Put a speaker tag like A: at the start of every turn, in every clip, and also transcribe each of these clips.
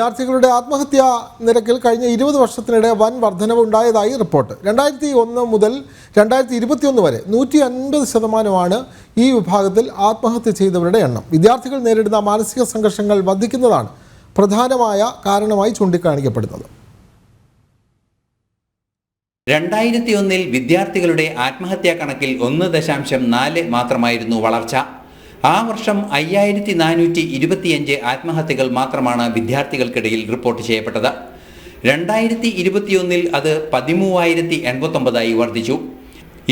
A: വിദ്യാർത്ഥികളുടെ ആത്മഹത്യാ നിരക്കിൽ കഴിഞ്ഞ 20 വർഷത്തിനിടെ വൻ വർധനവ് ഉണ്ടായതായി റിപ്പോർട്ട്. 2001 മുതൽ 2021 വരെ 150% ഈ വിഭാഗത്തിൽ ആത്മഹത്യ ചെയ്തവരുടെ എണ്ണം. വിദ്യാർത്ഥികൾ നേരിടുന്ന മാനസിക സംഘർഷങ്ങൾ വർദ്ധിക്കുന്നതാണ് പ്രധാനമായ കാരണമായി ചൂണ്ടിക്കാണിക്കപ്പെടുന്നത്.
B: 2001 വിദ്യാർത്ഥികളുടെ ആത്മഹത്യാ കണക്കിൽ 1.4 മാത്രമായിരുന്നു വളർച്ച. ആ വർഷം 5425 ആത്മഹത്യകൾ മാത്രമാണ് വിദ്യാർത്ഥികൾക്കിടയിൽ റിപ്പോർട്ട് ചെയ്യപ്പെട്ടത്. 2021 അത് 13089 വർദ്ധിച്ചു.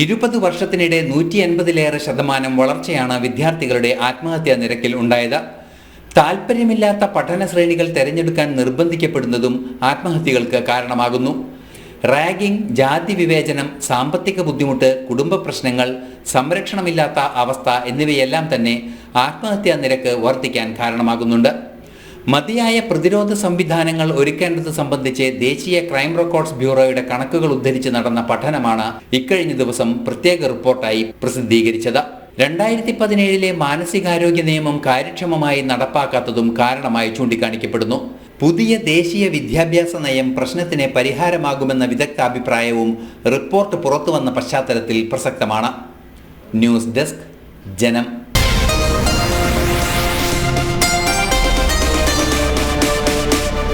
B: 20 വർഷത്തിനിടെ 180% വളർച്ചയാണ് വിദ്യാർത്ഥികളുടെ ആത്മഹത്യാ നിരക്കിൽ ഉണ്ടായത്. താൽപ്പര്യമില്ലാത്ത പഠന ശ്രേണികൾ തിരഞ്ഞെടുക്കാൻ നിർബന്ധിക്കപ്പെടുന്നതും ആത്മഹത്യകൾക്ക് കാരണമാകുന്നു. റാഗിംഗ്, ജാതി വിവേചനം, സാമ്പത്തിക ബുദ്ധിമുട്ട്, കുടുംബ പ്രശ്നങ്ങൾ, സംരക്ഷണമില്ലാത്ത അവസ്ഥ എന്നിവയെല്ലാം തന്നെ ആത്മഹത്യാ നിരക്ക് വർദ്ധിക്കാൻ കാരണമാകുന്നുണ്ട്. മതിയായ പ്രതിരോധ സംവിധാനങ്ങൾ ഒരുക്കേണ്ടത് സംബന്ധിച്ച് ദേശീയ ക്രൈം റെക്കോർഡ്സ് ബ്യൂറോയുടെ കണക്കുകൾ ഉദ്ധരിച്ച് നടന്ന പഠനമാണ് ഇക്കഴിഞ്ഞ ദിവസം പ്രത്യേക റിപ്പോർട്ടായി പ്രസിദ്ധീകരിച്ചത്. 2017 മാനസികാരോഗ്യ നിയമം കാര്യക്ഷമമായി നടപ്പാക്കാത്തതും കാരണമായി ചൂണ്ടിക്കാണിക്കപ്പെടുന്നു. പുതിയ ദേശീയ വിദ്യാഭ്യാസ നയം പ്രശ്നത്തിന് പരിഹാരമാകുമെന്ന വിദഗ്ധാഭിപ്രായവും റിപ്പോർട്ട് പുറത്തുവന്ന പശ്ചാത്തലത്തിൽ പ്രസക്തമാണ്. ന്യൂസ് ഡെസ്ക്, ജനം.